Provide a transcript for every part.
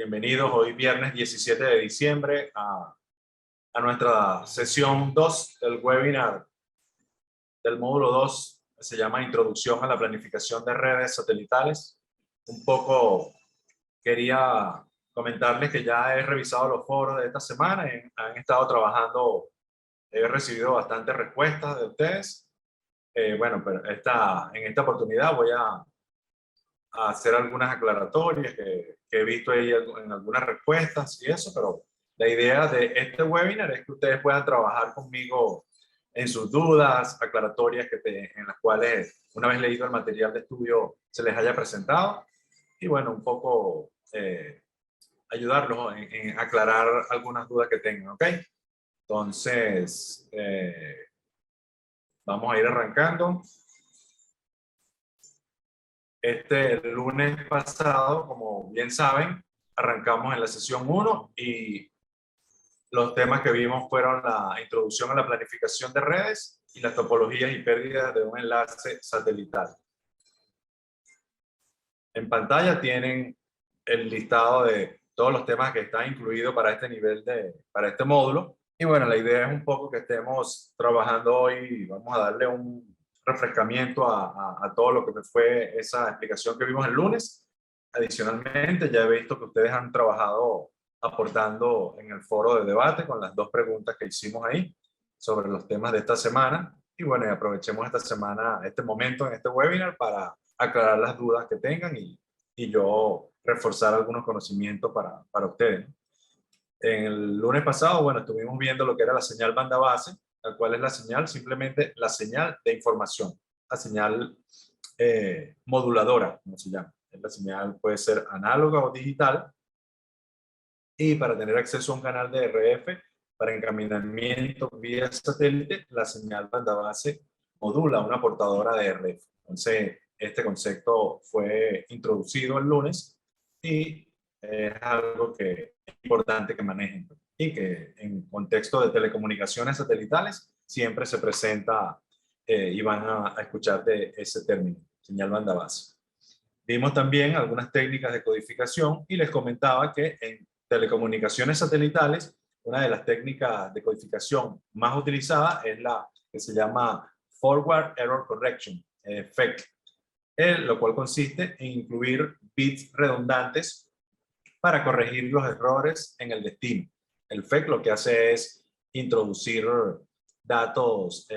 Bienvenidos hoy viernes 17 de diciembre a nuestra sesión 2 del webinar del módulo 2, que se llama Introducción a la Planificación de Redes Satelitales. Un poco quería comentarles que ya he revisado los foros de esta semana y han estado trabajando, he recibido bastantes respuestas de ustedes. Bueno, pero en esta oportunidad voy a hacer algunas aclaratorias que he visto ahí en algunas respuestas y eso, pero la idea de este webinar es que ustedes puedan trabajar conmigo en sus dudas, aclaratorias en las cuales, una vez leído el material de estudio, se les haya presentado y bueno, un poco ayudarlos en aclarar algunas dudas que tengan, ¿ok? Entonces, vamos a ir arrancando. El lunes pasado, como bien saben, arrancamos en la sesión 1 y los temas que vimos fueron la introducción a la planificación de redes y las topologías y pérdidas de un enlace satelital. En pantalla tienen el listado de todos los temas que están incluidos para este nivel para este módulo. Y bueno, la idea es un poco que estemos trabajando hoy, vamos a darle un refrescamiento a todo lo que fue esa explicación que vimos el lunes. Adicionalmente, ya he visto que ustedes han trabajado aportando en el foro de debate con las dos preguntas que hicimos ahí sobre los temas de esta semana. Y bueno, aprovechemos esta semana, este momento en este webinar para aclarar las dudas que tengan y yo reforzar algunos conocimientos para ustedes. En el lunes pasado, bueno, estuvimos viendo lo que era la señal banda base, la cual es la señal, simplemente la señal de información, la señal moduladora, como se llama. La señal puede ser análoga o digital, y para tener acceso a un canal de RF para encaminamiento vía satélite, la señal banda base modula una portadora de RF. Entonces, este concepto fue introducido el lunes y es algo que es importante que manejen y que en contexto de telecomunicaciones satelitales siempre se presenta y van a escuchar de ese término, señal banda base. Vimos también algunas técnicas de codificación y les comentaba que en telecomunicaciones satelitales, una de las técnicas de codificación más utilizada es la que se llama Forward Error Correction, FEC, lo cual consiste en incluir bits redundantes para corregir los errores en el destino. El FEC lo que hace es introducir datos,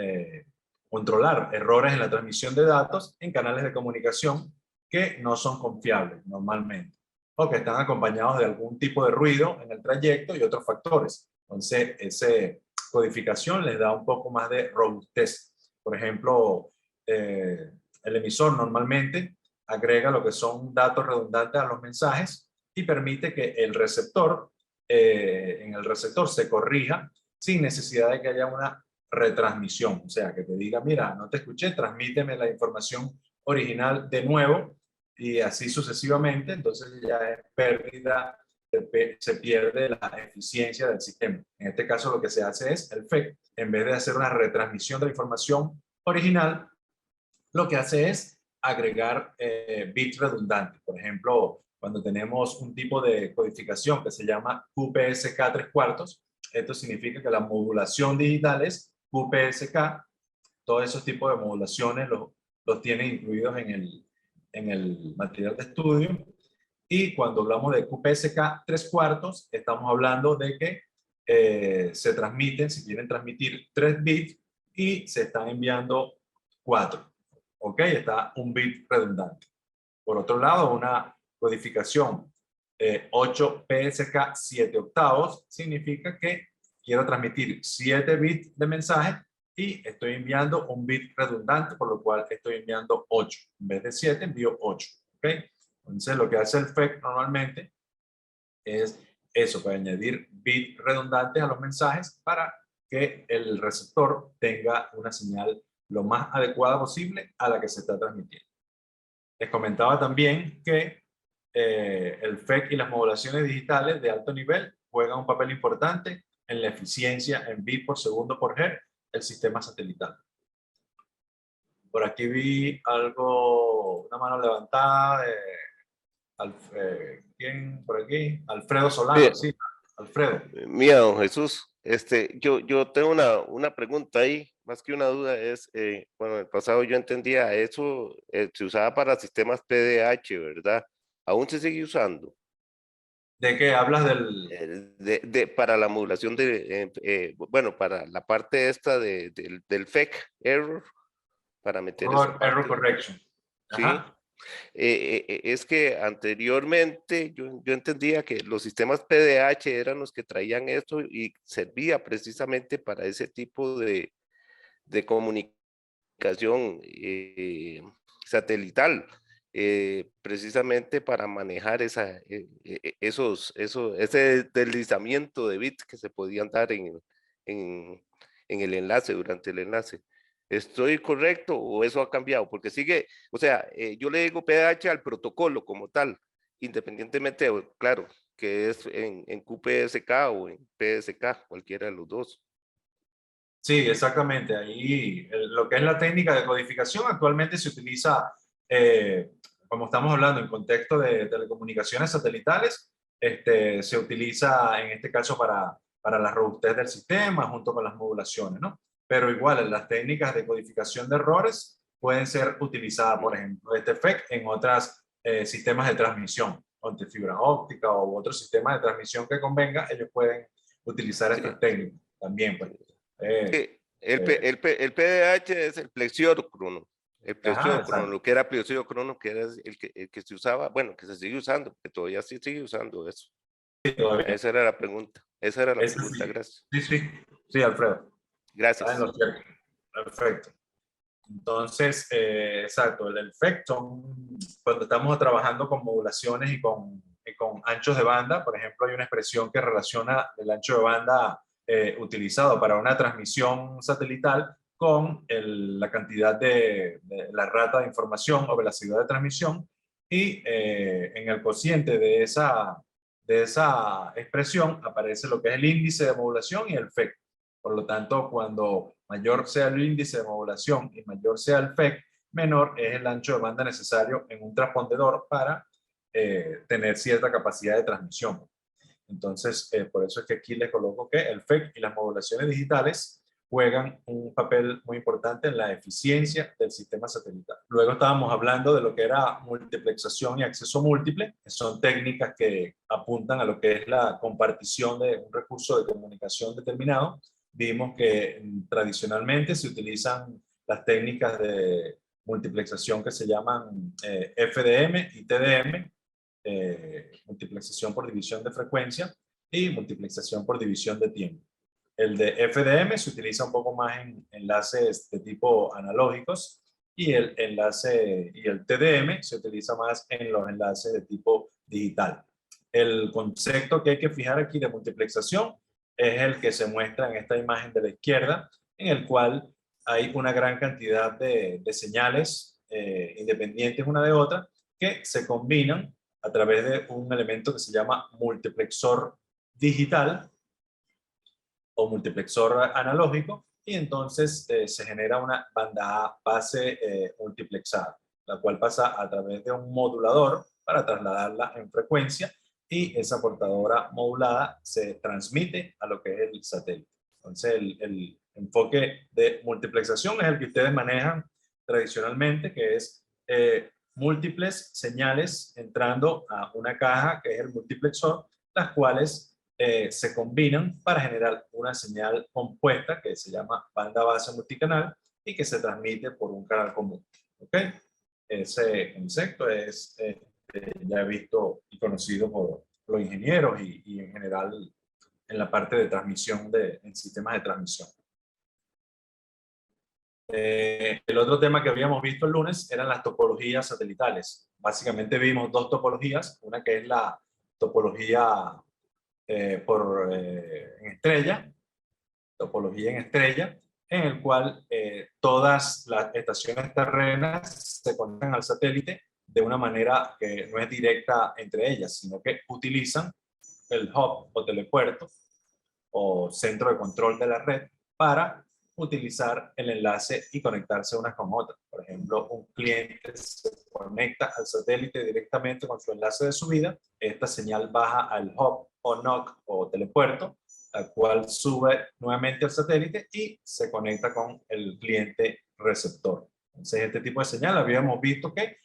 controlar errores en la transmisión de datos en canales de comunicación que no son confiables normalmente, o que están acompañados de algún tipo de ruido en el trayecto y otros factores. Entonces, esa codificación les da un poco más de robustez. Por ejemplo, el emisor normalmente agrega lo que son datos redundantes a los mensajes y permite que el receptor, en el receptor se corrija sin necesidad de que haya una retransmisión. O sea, que te diga, mira, no te escuché, transmíteme la información original de nuevo y así sucesivamente. Entonces ya es pérdida, se pierde la eficiencia del sistema. En este caso lo que se hace es el FEC, en vez de hacer una retransmisión de la información original, lo que hace es agregar bits redundantes. Por ejemplo, cuando tenemos un tipo de codificación que se llama QPSK 3/4, esto significa que la modulación digital es QPSK. Todos esos tipos de modulaciones los tienen incluidos en el material de estudio. Y cuando hablamos de QPSK 3/4, estamos hablando de que se transmiten, si quieren transmitir 3 bits y se están enviando 4. ¿Ok? Está un bit redundante. Por otro lado, una codificación 8 PSK 7 octavos significa que quiero transmitir 7 bits de mensaje y estoy enviando un bit redundante, por lo cual estoy enviando 8. En vez de 7, envío 8. ¿Ok? Entonces, lo que hace el FEC normalmente es eso, para añadir bits redundantes a los mensajes para que el receptor tenga una señal lo más adecuada posible a la que se está transmitiendo. Les comentaba también que el FEC y las modulaciones digitales de alto nivel juegan un papel importante en la eficiencia en bits por segundo por hertz del sistema satelital. Por aquí vi algo, una mano levantada. ¿Quién por aquí? Alfredo Solano, Mira, sí, Alfredo. mira, don Jesús, yo tengo una pregunta ahí, más que una duda, es, bueno, en el pasado yo entendía eso, se usaba para sistemas PDH, ¿verdad? ¿Aún se sigue usando? ¿De qué hablas del Para la modulación bueno, para la parte esta del FEC, error, para meter esa error parte, correction? ¿sí? Ajá. Es que anteriormente yo entendía que los sistemas PDH eran los que traían esto y servía precisamente para ese tipo de comunicación satelital, precisamente para manejar ese deslizamiento de bits que se podían dar en, en el enlace, durante el enlace. ¿Estoy correcto o eso ha cambiado? Porque sigue, o sea, yo le digo PDH al protocolo como tal, independientemente, claro, que es en QPSK o en PSK, cualquiera de los dos. Sí, exactamente. Ahí lo que es la técnica de codificación actualmente se utiliza, como estamos hablando en contexto de telecomunicaciones satelitales, se utiliza en este caso para la robustez del sistema junto con las modulaciones, ¿no? Pero igual las técnicas de codificación de errores pueden ser utilizadas, por ejemplo, este FEC en otros sistemas de transmisión, o de fibra óptica o otros sistemas de transmisión que convenga, ellos pueden utilizar estas Sí. técnicas también, pues. Eh, Sí, el, eh, el PDH es el plexiócrono, ajá, exacto. lo que era plexiócrono, que era el que se usaba, bueno, que se sigue usando, que todavía sí sigue usando eso. Sí, todavía. Esa era la pregunta, esa era la Ese pregunta, sí. gracias. Sí, sí. Sí, Alfredo. Está en Gracias. lo cierto. Perfecto. Entonces, exacto, el efecto, cuando estamos trabajando con modulaciones y con anchos de banda, por ejemplo, hay una expresión que relaciona el ancho de banda utilizado para una transmisión satelital con la cantidad de la rata de información o velocidad de transmisión y en el cociente de esa expresión aparece lo que es el índice de modulación y el FEC. Por lo tanto, cuando mayor sea el índice de modulación y mayor sea el FEC, menor es el ancho de banda necesario en un transpondedor para tener cierta capacidad de transmisión. Entonces, por eso es que aquí les coloco que el FEC y las modulaciones digitales juegan un papel muy importante en la eficiencia del sistema satelital. Luego estábamos hablando de lo que era multiplexación y acceso múltiple, que son técnicas que apuntan a lo que es la compartición de un recurso de comunicación determinado. Vimos que tradicionalmente se utilizan las técnicas de multiplexación que se llaman FDM y TDM, multiplexación por división de frecuencia y multiplexación por división de tiempo. El de FDM se utiliza un poco más en enlaces de tipo analógicos y el enlace y el TDM se utiliza más en los enlaces de tipo digital. El concepto que hay que fijar aquí de multiplexación es el que se muestra en esta imagen de la izquierda, en el cual hay una gran cantidad de señales independientes una de otra que se combinan a través de un elemento que se llama multiplexor digital o multiplexor analógico y entonces se genera una banda base multiplexada, la cual pasa a través de un modulador para trasladarla en frecuencia y esa portadora modulada se transmite a lo que es el satélite. Entonces el enfoque de multiplexación es el que ustedes manejan tradicionalmente, que es múltiples señales entrando a una caja que es el multiplexor, las cuales se combinan para generar una señal compuesta que se llama banda base multicanal y que se transmite por un canal común. ¿Ok? Ese concepto es ya visto y conocido por los ingenieros y en general en la parte de transmisión en sistemas de transmisión. El otro tema que habíamos visto el lunes eran las topologías satelitales. Básicamente vimos dos topologías, una que es la topología en estrella, topología en estrella, en el cual todas las estaciones terrenas se conectan al satélite de una manera que no es directa entre ellas, sino que utilizan el hub o telepuerto o centro de control de la red para utilizar el enlace y conectarse unas con otras. Por ejemplo, un cliente se conecta al satélite directamente con su enlace de subida. Esta señal baja al hub o NOC o telepuerto, la cual sube nuevamente al satélite y se conecta con el cliente receptor. Entonces, este tipo de señal habíamos visto que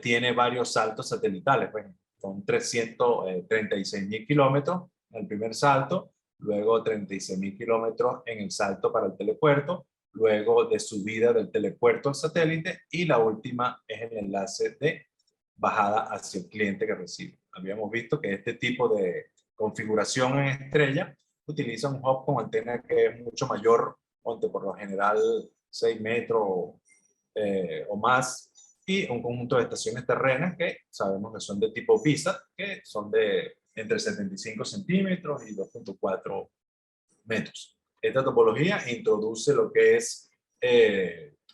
tiene varios saltos satelitales. Bueno, son 336.000 kilómetros en el primer salto, luego 36.000 kilómetros en el salto para el telepuerto, luego de subida del telepuerto al satélite y la última es el enlace de bajada hacia el cliente que recibe. Habíamos visto que este tipo de configuración en estrella utiliza un hub con antena que es mucho mayor, ponte por lo general 6 metros o más, y un conjunto de estaciones terrenas que sabemos que son de tipo VISA, que son de entre 75 centímetros y 2.4 metros. Esta topología introduce lo que es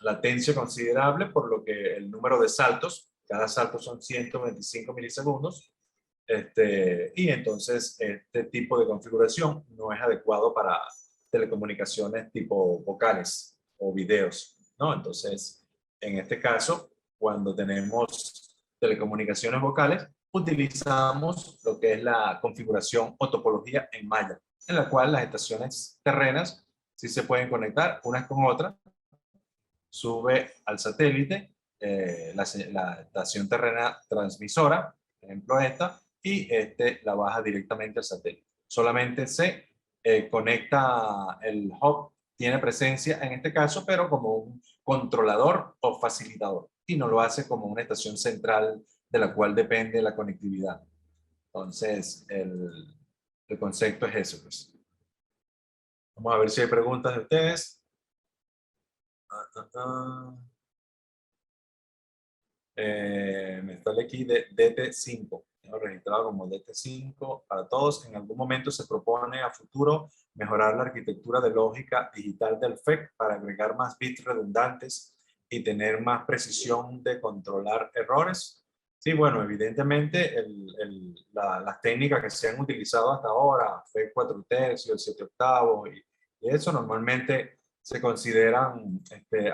latencia considerable, por lo que el número de saltos, cada salto son 125 milisegundos, y entonces este tipo de configuración no es adecuado para telecomunicaciones tipo vocales o videos, ¿no? Entonces, en este caso, cuando tenemos telecomunicaciones vocales, utilizamos lo que es la configuración o topología en malla, en la cual las estaciones terrenas sí se pueden conectar unas con otras, sube al satélite la estación terrena transmisora, por ejemplo esta, y la baja directamente al satélite. Solamente se conecta el hub, tiene presencia en este caso, pero como un controlador o facilitador, y no lo hace como una estación central de la cual depende la conectividad. Entonces, el concepto es eso, pues. Vamos a ver si hay preguntas de ustedes. Me sale aquí de DT5, tengo registrado como DT5 para todos. En algún momento se propone a futuro mejorar la arquitectura de lógica digital del FEC para agregar más bits redundantes y tener más precisión de controlar errores. Sí, bueno, evidentemente las técnicas que se han utilizado hasta ahora, FEC 4 tercios, 7 octavos, y eso normalmente se consideran,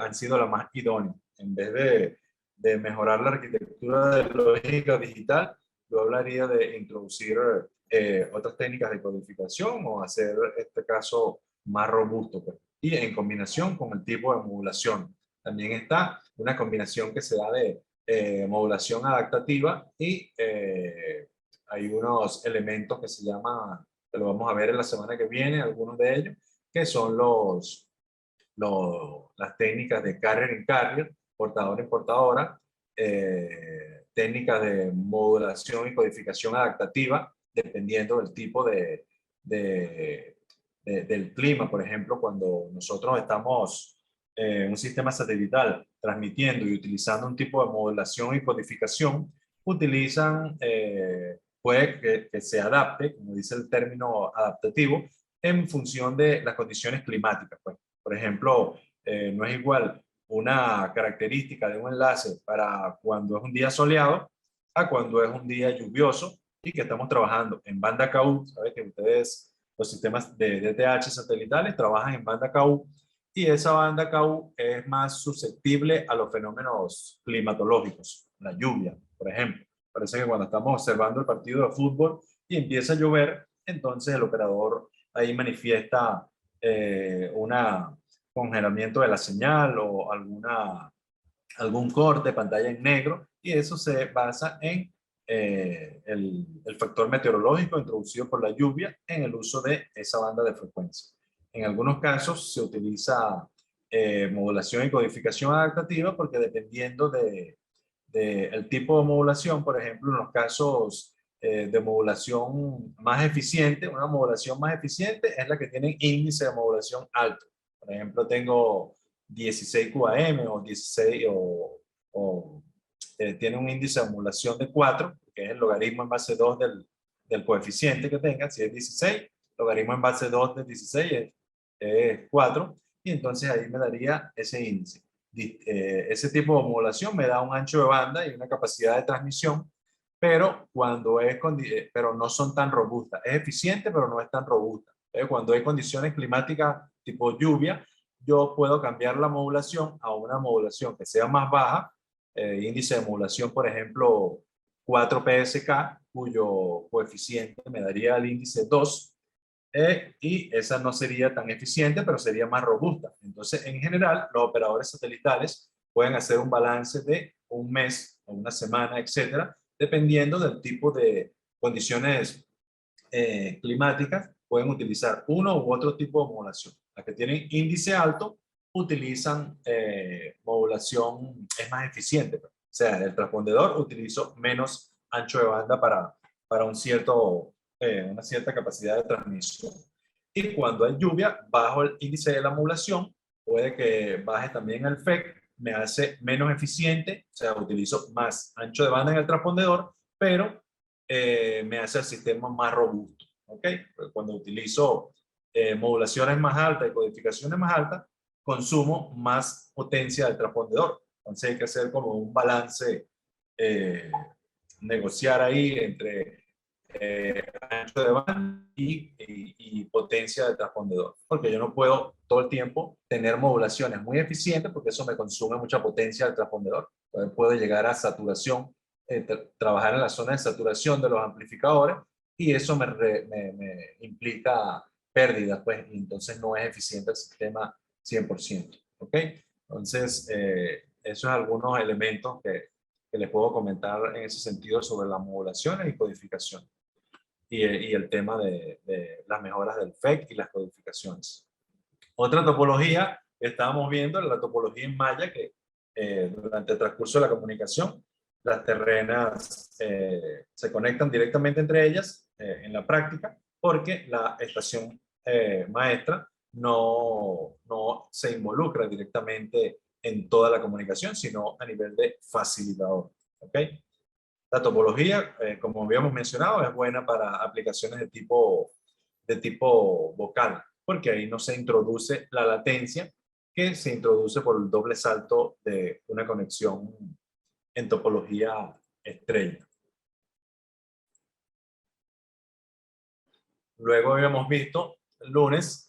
han sido las más idóneas. En vez de mejorar la arquitectura de lógica digital, yo hablaría de introducir otras técnicas de codificación o hacer este caso más robusto, pues. Y en combinación con el tipo de modulación. También está una combinación que se da de modulación adaptativa y hay unos elementos que se llaman, que lo vamos a ver en la semana que viene, algunos de ellos, que son las técnicas de carrier in carrier, portador en portadora, técnicas de modulación y codificación adaptativa, dependiendo del tipo del clima. Por ejemplo, cuando nosotros estamos en un sistema satelital transmitiendo y utilizando un tipo de modulación y codificación, utilizan, puede que se adapte, como dice el término adaptativo, en función de las condiciones climáticas. Pues. Por ejemplo, no es igual una característica de un enlace para cuando es un día soleado a cuando es un día lluvioso y que estamos trabajando en banda KU. Sabes que ustedes, los sistemas de DTH satelitales, trabajan en banda KU y esa banda KU es más susceptible a los fenómenos climatológicos, la lluvia, por ejemplo. Parece que cuando estamos observando el partido de fútbol y empieza a llover, entonces el operador ahí manifiesta un congelamiento de la señal o algún corte, pantalla en negro, y eso se basa en el factor meteorológico introducido por la lluvia en el uso de esa banda de frecuencia. En algunos casos se utiliza modulación y codificación adaptativa porque dependiendo el tipo de modulación, por ejemplo, en los casos de modulación más eficiente, una modulación más eficiente es la que tiene índice de modulación alto. Por ejemplo, tengo 16 QAM o 16 o tiene un índice de modulación de 4, que es el logaritmo en base 2 del coeficiente que tenga. Si es 16, logaritmo en base 2 de 16 es 4, y entonces ahí me daría ese índice. Ese tipo de modulación me da un ancho de banda y una capacidad de transmisión, pero pero no son tan robustas. Es eficiente, pero no es tan robusta. Cuando hay condiciones climáticas tipo lluvia, yo puedo cambiar la modulación a una modulación que sea más baja, índice de modulación, por ejemplo, 4 PSK, cuyo coeficiente me daría el índice 2, y esa no sería tan eficiente, pero sería más robusta. Entonces, en general, los operadores satelitales pueden hacer un balance de un mes o una semana, etcétera, dependiendo del tipo de condiciones climáticas. Pueden utilizar uno u otro tipo de modulación. Las que tienen índice alto utilizan modulación, es más eficiente. O sea, el transpondedor utiliza menos ancho de banda para un cierto, una cierta capacidad de transmisión. Y cuando hay lluvia, bajo el índice de la modulación, puede que baje también el FEC, me hace menos eficiente, o sea, utilizo más ancho de banda en el transpondedor, pero me hace el sistema más robusto. ¿Ok? Cuando utilizo modulaciones más altas y codificaciones más altas, consumo más potencia del transpondedor. Entonces hay que hacer como un balance, eh, negociar ahí entre ancho de banda y potencia del transpondedor. Porque yo no puedo todo el tiempo tener modulaciones muy eficientes porque eso me consume mucha potencia del transpondedor. Entonces puedo llegar a saturación, trabajar en la zona de saturación de los amplificadores y eso me implica pérdidas, pues, y entonces no es eficiente el sistema 100%. ¿Ok? Entonces, esos son algunos elementos que les puedo comentar en ese sentido sobre las modulaciones y codificación y el tema de las mejoras del FEC y las codificaciones. Otra topología que estábamos viendo es la topología en malla, que durante el transcurso de la comunicación, las terrenas se conectan directamente entre ellas en la práctica, porque la estación maestra no se involucra directamente en toda la comunicación, sino a nivel de facilitador. ¿Ok? La topología, como habíamos mencionado, es buena para aplicaciones de tipo vocal, porque ahí no se introduce la latencia que se introduce por el doble salto de una conexión en topología estrella. Luego habíamos visto el lunes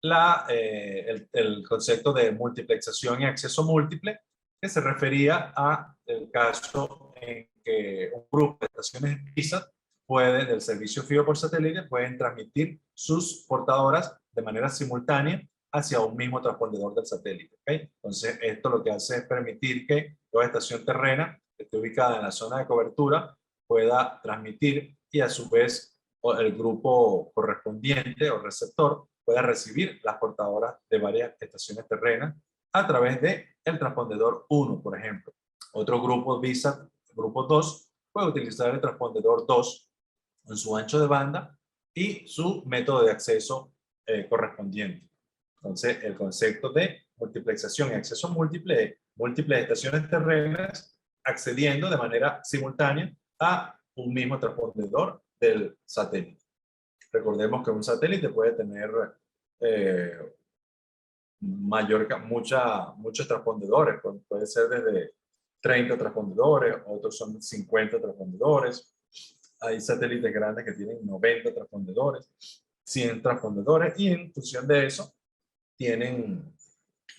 el concepto de multiplexación y acceso múltiple, que se refería a el caso en que un grupo de estaciones PISA del servicio FIO por satélite pueden transmitir sus portadoras de manera simultánea hacia un mismo transpondedor del satélite. ¿Okay? Entonces, esto lo que hace es permitir que toda estación terrena que esté ubicada en la zona de cobertura pueda transmitir y a su vez el grupo correspondiente o receptor pueda recibir las portadoras de varias estaciones terrenas a través del transpondedor 1, por ejemplo. Otro grupo VISAT, grupo 2, puede utilizar el transpondedor 2 en su ancho de banda y su método de acceso correspondiente. Entonces, el concepto de multiplexación y acceso múltiple es múltiples estaciones terrenas accediendo de manera simultánea a un mismo transpondedor del satélite. Recordemos que un satélite puede tener eh, muchos transpondedores, puede ser desde 30 transpondedores, otros son 50 transpondedores. Hay satélites grandes que tienen 90 transpondedores, 100 transpondedores, y en función de eso tienen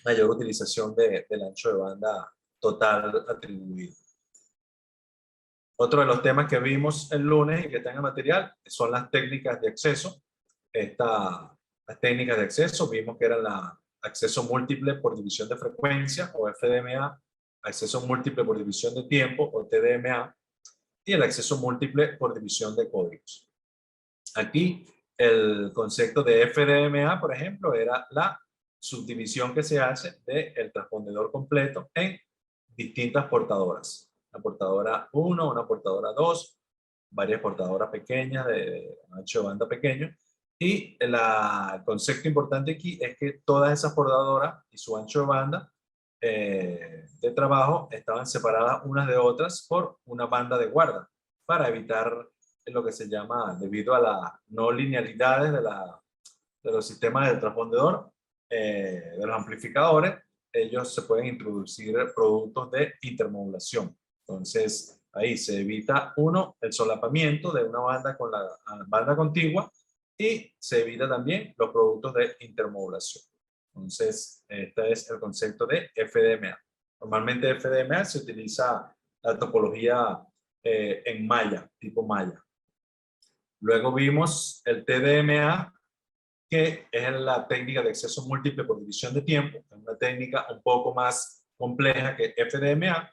mayor utilización del ancho de banda total atribuido. Otro de los temas que vimos el lunes y que está en el material son las técnicas de acceso. Las técnicas de acceso vimos que eran la acceso múltiple por división de frecuencia o FDMA, acceso múltiple por división de tiempo o TDMA y el acceso múltiple por división de códigos. Aquí el concepto de FDMA, por ejemplo, era la subdivisión que se hace del transpondedor completo en distintas portadoras. Una portadora 1, una portadora 2, varias portadoras pequeñas de ancho de banda pequeño. Y el concepto importante aquí es que todas esas portadoras y su ancho de banda de trabajo estaban separadas unas de otras por una banda de guarda para evitar lo que se llama, debido a las no linealidades de los sistemas del transpondedor, de los amplificadores, ellos se pueden introducir productos de intermodulación. Entonces, ahí se evita, uno, el solapamiento de una banda con la banda contigua y se evita también los productos de intermodulación. Entonces, este es el concepto de FDMA. Normalmente FDMA se utiliza la topología en malla, tipo malla. Luego vimos el TDMA, que es la técnica de acceso múltiple por división de tiempo. Es una técnica un poco más compleja que FDMA,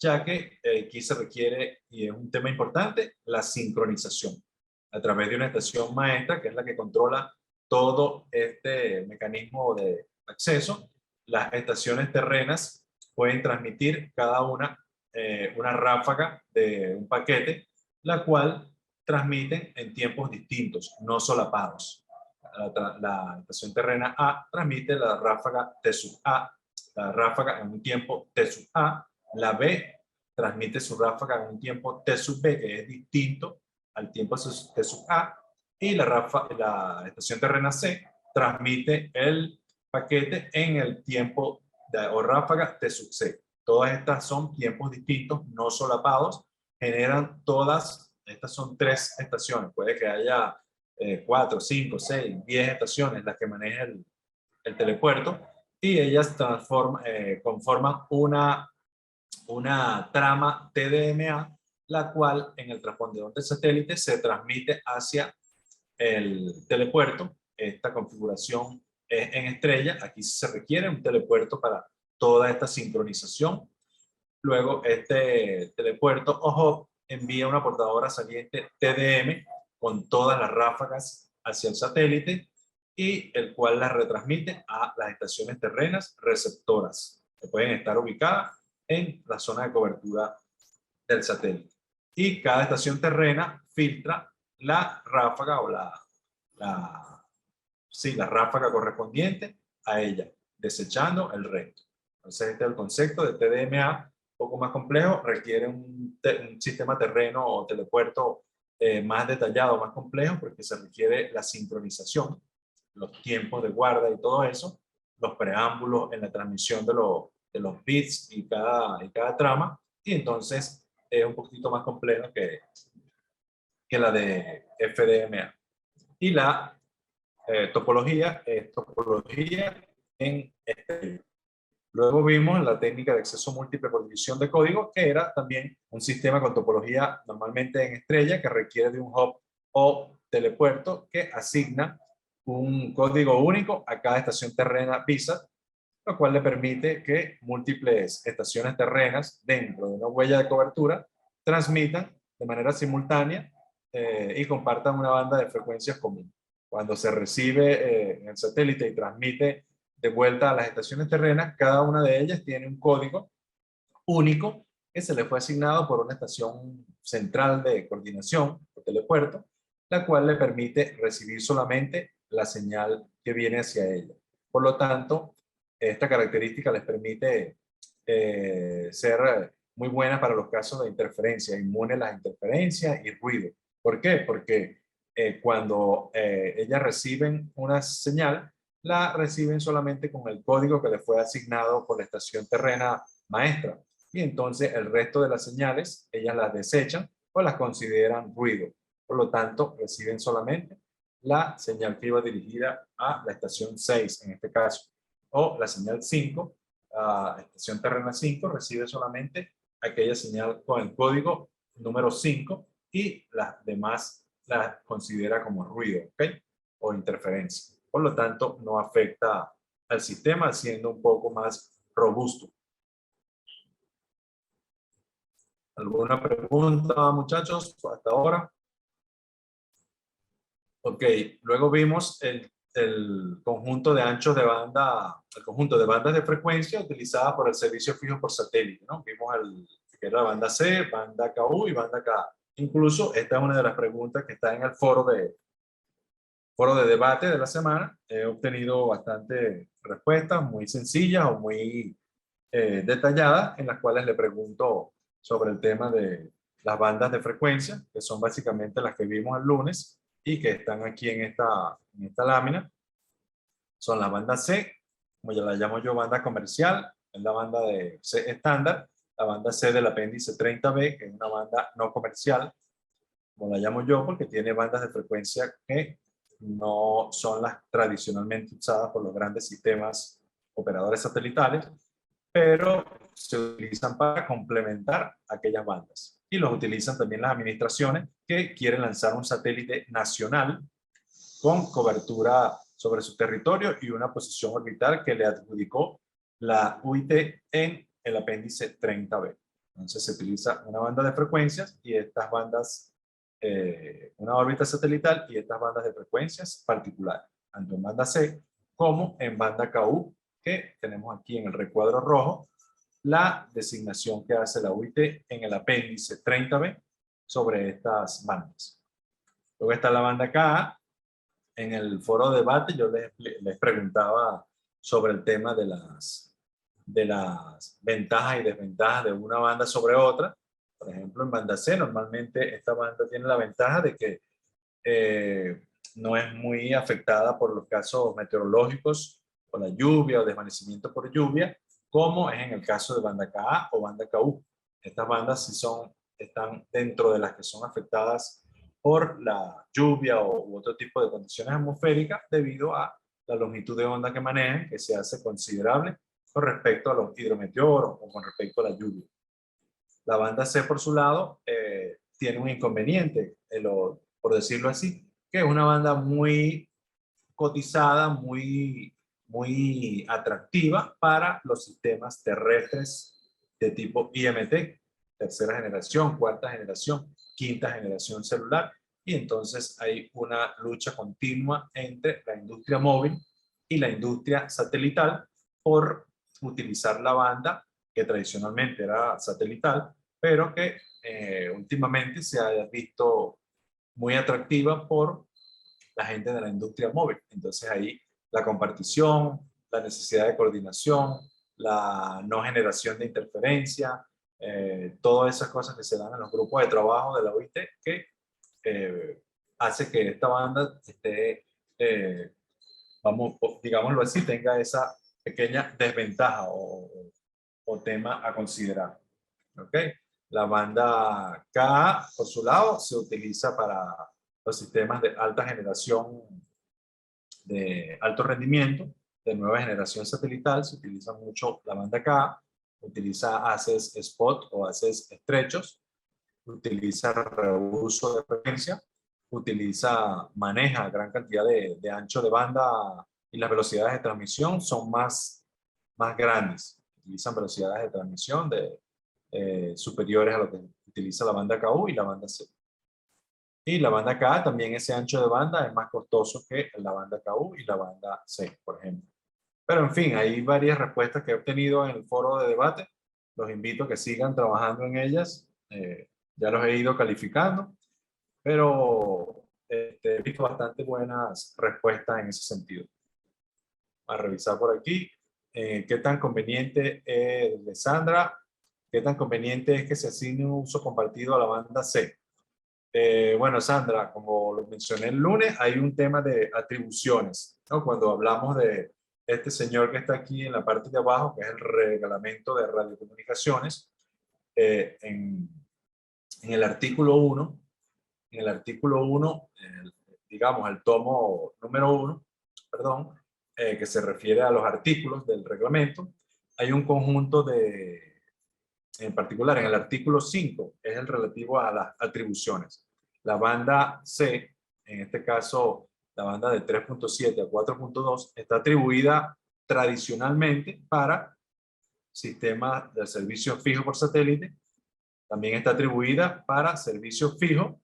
ya que aquí se requiere, y es un tema importante, la sincronización a través de una estación maestra, que es la que controla todo este mecanismo de acceso. Las estaciones terrenas pueden transmitir cada una ráfaga de un paquete, la cual transmiten en tiempos distintos, no solapados. La estación terrena A transmite la ráfaga T sub A, la ráfaga en un tiempo T sub A, la B transmite su ráfaga en un tiempo T sub B, que es distinto al tiempo T sub A, y la estación terrena C transmite el paquete en el tiempo o ráfaga T sub C. Todas estas son tiempos distintos, no solapados, generan todas, estas son 3 estaciones, puede que haya 4, 5, 6, 10 estaciones las que maneja el telepuerto, y ellas conforman una trama TDMA, la cual en el transpondedor del satélite se transmite hacia el telepuerto. Esta configuración es en estrella. Aquí se requiere un telepuerto para toda esta sincronización. Luego este telepuerto o hub envía una portadora saliente TDM con todas las ráfagas hacia el satélite, y el cual las retransmite a las estaciones terrenas receptoras, que pueden estar ubicadas en la zona de cobertura del satélite. Y cada estación terrena filtra la ráfaga o la ráfaga correspondiente a ella, desechando el resto. Entonces, este es el concepto de TDMA, un poco más complejo, requiere un sistema terreno o telepuerto más detallado, más complejo, porque se requiere la sincronización, los tiempos de guarda y todo eso, los preámbulos en la transmisión de los bits y cada trama, y entonces es un poquito más complejo que la de FDMA. Y la topología es topología en estrella. Luego vimos la técnica de acceso múltiple por división de código, que era también un sistema con topología normalmente en estrella, que requiere de un hub o telepuerto que asigna un código único a cada estación terrena VISA, lo cual le permite que múltiples estaciones terrenas dentro de una huella de cobertura transmitan de manera simultánea y compartan una banda de frecuencias común. Cuando se recibe en el satélite y transmite de vuelta a las estaciones terrenas, cada una de ellas tiene un código único que se le fue asignado por una estación central de coordinación o telepuerto, la cual le permite recibir solamente la señal que viene hacia ella. Por lo tanto, esta característica les permite ser muy buena para los casos de interferencia, inmune a las interferencias y ruido. ¿Por qué? Porque cuando ellas reciben una señal, la reciben solamente con el código que les fue asignado por la estación terrena maestra. Y entonces el resto de las señales, ellas las desechan o las consideran ruido. Por lo tanto, reciben solamente la señal que iba dirigida a la estación 6, en este caso. O la señal 5, estación terrena 5, recibe solamente aquella señal con el código número 5, y las demás las considera como ruido, ¿ok? O interferencia. Por lo tanto, no afecta al sistema, siendo un poco más robusto. ¿Alguna pregunta, muchachos, hasta ahora? Ok, luego vimos el conjunto de anchos de banda, el conjunto de bandas de frecuencia utilizadas por el servicio fijo por satélite, ¿no? Vimos que era la banda C, banda KU y banda K. Incluso esta es una de las preguntas que está en el foro de debate de la semana. He obtenido bastante respuestas muy sencillas o muy detalladas, en las cuales le pregunto sobre el tema de las bandas de frecuencia, que son básicamente las que vimos el lunes y que están aquí en esta lámina. Son la banda C, como ya la llamo yo, banda comercial, es la banda de C estándar, la banda C del apéndice 30B, que es una banda no comercial, como la llamo yo, porque tiene bandas de frecuencia que no son las tradicionalmente usadas por los grandes sistemas operadores satelitales, pero se utilizan para complementar aquellas bandas. Y los utilizan también las administraciones que quieren lanzar un satélite nacional con cobertura sobre su territorio y una posición orbital que le adjudicó la UIT en el apéndice 30B. Entonces se utiliza una banda de frecuencias y estas bandas, una órbita satelital y estas bandas de frecuencias particulares, tanto en banda C como en banda KU, que tenemos aquí en el recuadro rojo, la designación que hace la UIT en el apéndice 30B sobre estas bandas. Luego está la banda KA. En el foro de debate yo les preguntaba sobre el tema de las ventajas y desventajas de una banda sobre otra. Por ejemplo, en banda C, normalmente esta banda tiene la ventaja de que no es muy afectada por los casos meteorológicos, por la lluvia o desvanecimiento por lluvia, como es en el caso de banda KA o banda KU. Estas bandas sí están dentro de las que son afectadas por la lluvia u otro tipo de condiciones atmosféricas debido a la longitud de onda que manejan, que se hace considerable con respecto a los hidrometeoros o con respecto a la lluvia. La banda C, por su lado, tiene un inconveniente, por decirlo así, que es una banda muy cotizada, muy atractiva para los sistemas terrestres de tipo IMT, tercera generación, cuarta generación, quinta generación celular, y entonces hay una lucha continua entre la industria móvil y la industria satelital por utilizar la banda que tradicionalmente era satelital, pero que últimamente se ha visto muy atractiva por la gente de la industria móvil. Entonces ahí la compartición, la necesidad de coordinación, la no generación de interferencia, todas esas cosas que se dan en los grupos de trabajo de la OIT que hace que esta banda esté, vamos, digámoslo así, tenga esa pequeña desventaja o tema a considerar. ¿Ok? La banda K, por su lado, se utiliza para los sistemas de alta generación, de alto rendimiento, de nueva generación satelital. Se utiliza mucho la banda K, utiliza haces spot o haces estrechos, utiliza reuso de frecuencia, maneja gran cantidad de ancho de banda y las velocidades de transmisión son más grandes. Utilizan velocidades de transmisión superiores a lo que utiliza la banda KU y la banda C. Y la banda K también ese ancho de banda es más costoso que la banda KU y la banda C, por ejemplo. Pero en fin, hay varias respuestas que he obtenido en el foro de debate. Los invito a que sigan trabajando en ellas. Ya los he ido calificando, pero he visto bastante buenas respuestas en ese sentido. A revisar por aquí. ¿Qué tan conveniente es de Sandra? ¿Qué tan conveniente es que se asigne un uso compartido a la banda C? Bueno, Sandra, como lo mencioné el lunes, hay un tema de atribuciones, ¿no? Cuando hablamos de este señor que está aquí en la parte de abajo, que es el reglamento de radiocomunicaciones, en el artículo 1, digamos, el tomo número 1, perdón, que se refiere a los artículos del reglamento, hay un conjunto en particular, en el artículo 5, es el relativo a las atribuciones. La banda C, en este caso, la banda de 3.7 a 4.2, está atribuida tradicionalmente para sistemas de servicio fijo por satélite, también está atribuida para servicio fijo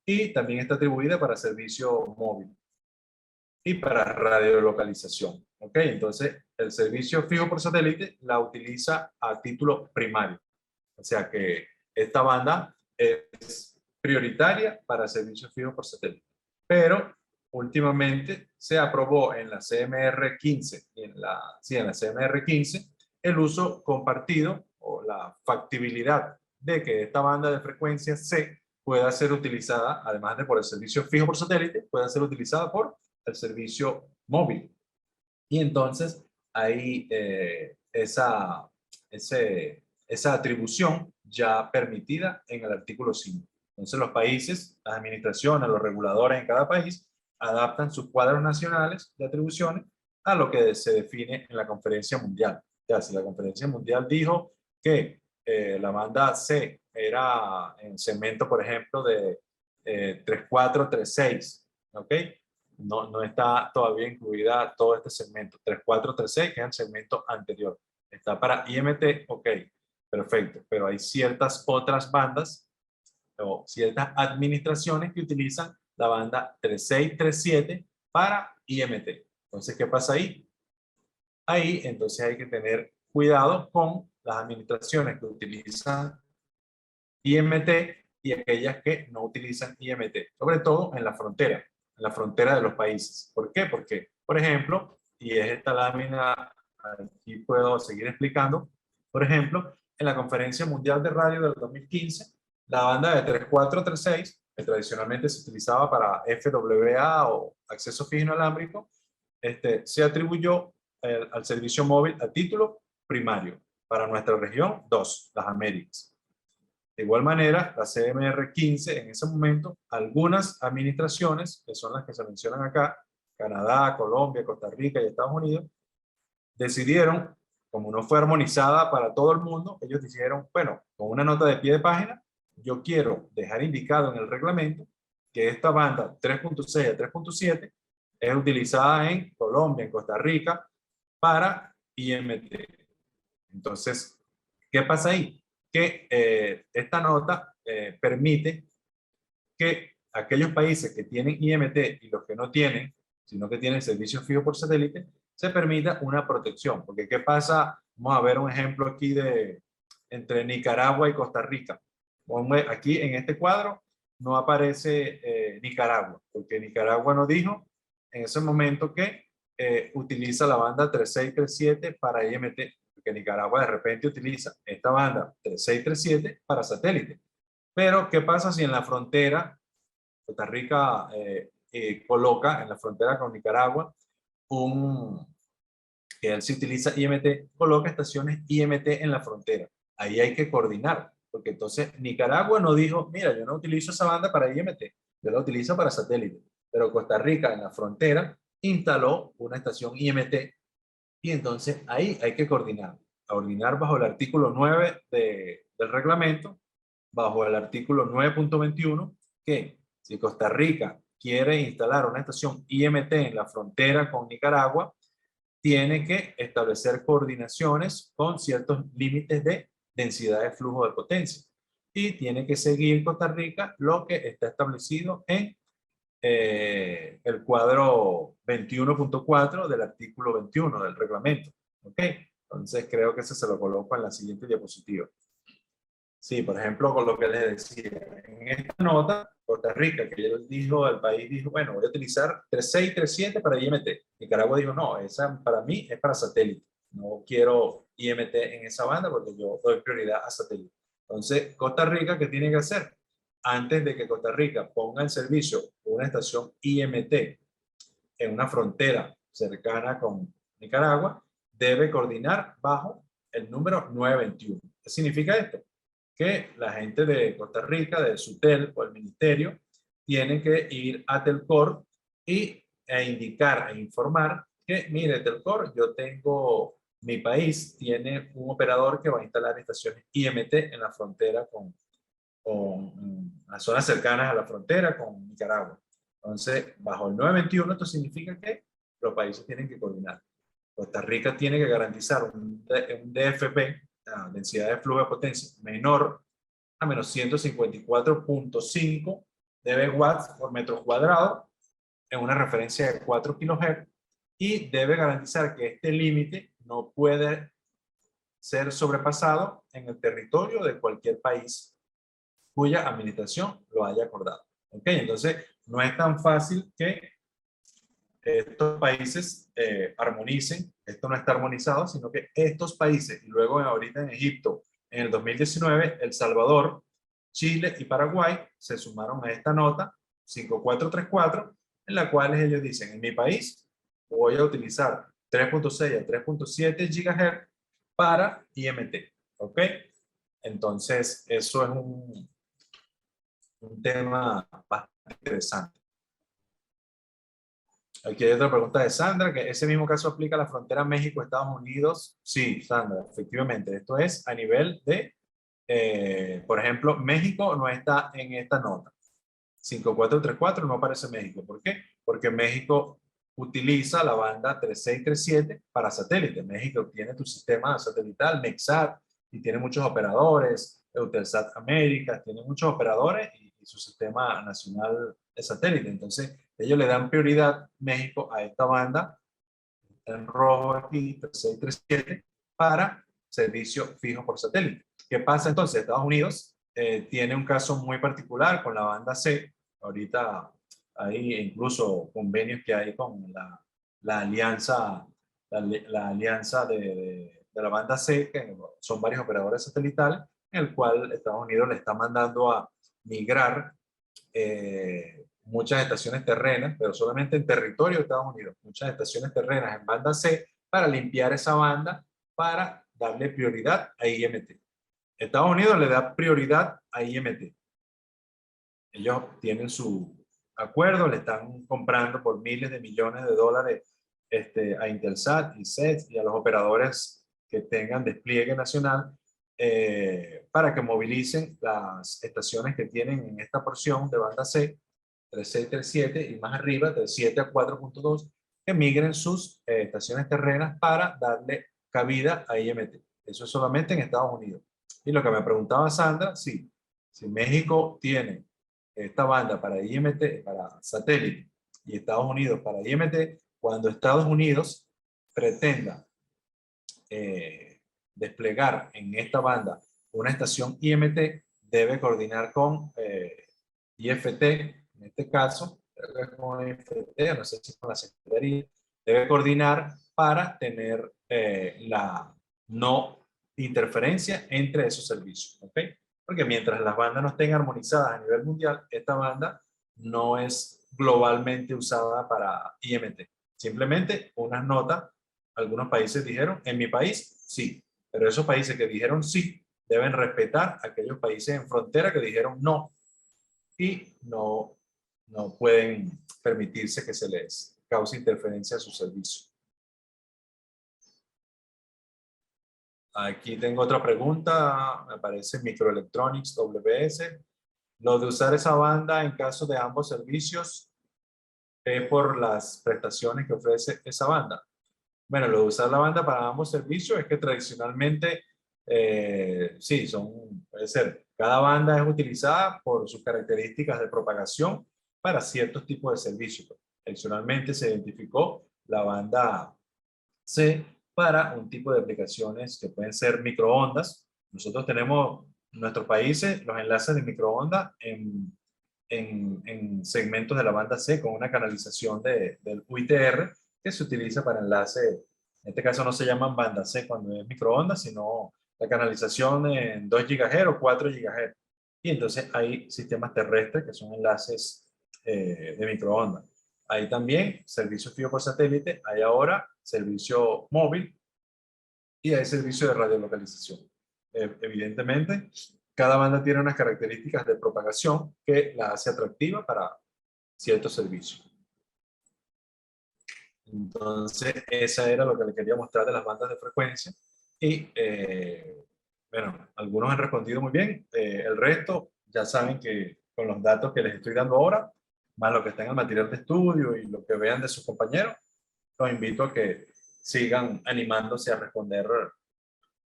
y también está atribuida para servicio móvil y para radiolocalización. ¿Ok? Entonces, el servicio fijo por satélite la utiliza a título primario. O sea que esta banda es prioritaria para servicios fijos por satélite. Pero últimamente se aprobó en la CMR 15 y en la CMR 15 el uso compartido o la factibilidad de que esta banda de frecuencia C pueda ser utilizada, además de por el servicio fijo por satélite, pueda ser utilizada por el servicio móvil. Y entonces hay esa atribución ya permitida en el artículo 5. Entonces los países, las administraciones, los reguladores en cada país adaptan sus cuadros nacionales de atribuciones a lo que se define en la conferencia mundial. Ya, si la conferencia mundial dijo que la banda C era en segmento, por ejemplo, de 3436, ¿ok? No está todavía incluida todo este segmento. 3436, que es el segmento anterior. Está para IMT, ok, perfecto. Pero hay ciertas otras bandas o ciertas administraciones que utilizan la banda 3637 para IMT. Entonces, ¿qué pasa ahí? Ahí, entonces hay que tener cuidado con las administraciones que utilizan IMT y aquellas que no utilizan IMT, sobre todo en la frontera de los países. ¿Por qué? Porque, por ejemplo, y es esta lámina, aquí puedo seguir explicando, por ejemplo, en la Conferencia Mundial de Radio del 2015, la banda de 3436, que tradicionalmente se utilizaba para FWA o acceso fijo inalámbrico, se atribuyó al servicio móvil a título primario para nuestra región 2, las Américas. De igual manera, la CMR 15, en ese momento, algunas administraciones, que son las que se mencionan acá, Canadá, Colombia, Costa Rica y Estados Unidos, decidieron, como no fue armonizada para todo el mundo, ellos dijeron, bueno, con una nota de pie de página, yo quiero dejar indicado en el reglamento que esta banda 3.6 a 3.7 es utilizada en Colombia, en Costa Rica, para IMT. Entonces, ¿qué pasa ahí? Que esta nota permite que aquellos países que tienen IMT y los que no tienen, sino que tienen servicio fijo por satélite, se permita una protección. Porque ¿qué pasa? Vamos a ver un ejemplo aquí de entre Nicaragua y Costa Rica. Aquí en este cuadro no aparece Nicaragua, porque Nicaragua no dijo en ese momento que utiliza la banda 3637 para IMT, porque Nicaragua de repente utiliza esta banda 3637 para satélite. Pero, ¿qué pasa si en la frontera, Costa Rica coloca en la frontera con Nicaragua que él se utiliza IMT, coloca estaciones IMT en la frontera? Ahí hay que coordinar, porque entonces Nicaragua no dijo, mira, yo no utilizo esa banda para IMT, yo la utilizo para satélite. Pero Costa Rica en la frontera instaló una estación IMT y entonces ahí hay que coordinar bajo el artículo 9 del reglamento, bajo el artículo 9.21, que si Costa Rica quiere instalar una estación IMT en la frontera con Nicaragua, tiene que establecer coordinaciones con ciertos límites de densidad de flujo de potencia. Y tiene que seguir Costa Rica lo que está establecido en el cuadro 21.4 del artículo 21 del reglamento. ¿Ok? Entonces creo que ese se lo coloco en la siguiente diapositiva. Sí, por ejemplo, con lo que les decía, en esta nota, Costa Rica, que ya dijo, el país dijo, bueno, voy a utilizar 3637 para IMT. Nicaragua dijo, no, esa para mí es para satélite. No quiero IMT en esa banda porque yo doy prioridad a satélite. Entonces, Costa Rica, ¿qué tiene que hacer? Antes de que Costa Rica ponga en servicio una estación IMT en una frontera cercana con Nicaragua, debe coordinar bajo el número 921. ¿Qué significa esto? Que la gente de Costa Rica, de SUTEL o el ministerio, tienen que ir a Telcor e indicar e informar que, mire, Telcor, yo tengo, mi país tiene un operador que va a instalar estaciones IMT en la frontera con las zonas cercanas a la frontera con Nicaragua. Entonces, bajo el 921, esto significa que los países tienen que coordinar. Costa Rica tiene que garantizar un DFP, la densidad de flujo de potencia, menor a menos 154.5 dB watts por metro cuadrado en una referencia de 4 kHz y debe garantizar que este límite no puede ser sobrepasado en el territorio de cualquier país cuya administración lo haya acordado. ¿Ok? Entonces, no es tan fácil que estos países armonicen. Esto no está armonizado, sino que estos países, y luego ahorita en Egipto, en el 2019, El Salvador, Chile y Paraguay se sumaron a esta nota 5434, en la cual ellos dicen, en mi país voy a utilizar 3.6 a 3.7 GHz para IMT. ¿Ok? Entonces, eso es un, tema bastante interesante. Aquí hay otra pregunta de Sandra, que ese mismo caso aplica a la frontera México-Estados Unidos. Sí, Sandra, efectivamente. Esto es a nivel de, por ejemplo, México no está en esta nota. 5434 no aparece México. ¿Por qué? Porque México utiliza la banda 3637 para satélite. México tiene tu sistema satelital, Nexat, y tiene muchos operadores, Eutelsat América, tiene muchos operadores y su sistema nacional de satélite. Entonces, ellos le dan prioridad, México, a esta banda, en rojo aquí, 3637, para servicio fijo por satélite. ¿Qué pasa entonces? Estados Unidos tiene un caso muy particular con la banda C. Ahorita hay incluso convenios que hay con la alianza, la alianza de la banda C, que son varios operadores satelitales, en el cual Estados Unidos le está mandando a migrar muchas estaciones terrenas, pero solamente en territorio de Estados Unidos, muchas estaciones terrenas en banda C para limpiar esa banda, para darle prioridad a IMT. Estados Unidos le da prioridad a IMT. Ellos tienen su acuerdo, le están comprando por miles de millones de dólares a Intelsat y SET y a los operadores que tengan despliegue nacional para que movilicen las estaciones que tienen en esta porción de banda C, 3637 y más arriba, de 7 a 4.2, que migren sus estaciones terrenas para darle cabida a IMT. Eso es solamente en Estados Unidos. Y lo que me preguntaba Sandra, sí, si México tiene esta banda para IMT, para satélite, y Estados Unidos para IMT, cuando Estados Unidos pretenda desplegar en esta banda una estación IMT, debe coordinar con IFT, en este caso, con IFT, no sé si con la Secretaría, debe coordinar para tener la no interferencia entre esos servicios, ¿ok? Porque mientras las bandas no estén armonizadas a nivel mundial, esta banda no es globalmente usada para IMT. Simplemente unas notas, algunos países dijeron, en mi país, sí, pero esos países que dijeron sí, deben respetar a aquellos países en frontera que dijeron no, y no pueden permitirse que se les cause interferencia a su servicio. Aquí tengo otra pregunta, me aparece Microelectronics WS. Lo de usar esa banda en caso de ambos servicios es por las prestaciones que ofrece esa banda. Bueno, lo de usar la banda para ambos servicios es que tradicionalmente, sí, puede ser, cada banda es utilizada por sus características de propagación para ciertos tipos de servicios. Tradicionalmente se identificó la banda C para un tipo de aplicaciones que pueden ser microondas. Nosotros tenemos en nuestros países los enlaces de microondas en segmentos de la banda C con una canalización del UITR que se utiliza para enlace. En este caso no se llaman banda C cuando es microondas, sino la canalización en 2 GHz o 4 GHz. Y entonces hay sistemas terrestres que son enlaces de microondas. Hay también servicio fijo por satélite, hay ahora servicio móvil y hay servicio de radiolocalización. Evidentemente, cada banda tiene unas características de propagación que la hace atractiva para ciertos servicios. Entonces, esa era lo que le quería mostrar de las bandas de frecuencia. Y, bueno, algunos han respondido muy bien. El resto, ya saben que con los datos que les estoy dando ahora, más lo que está en el material de estudio y lo que vean de sus compañeros, los invito a que sigan animándose a responder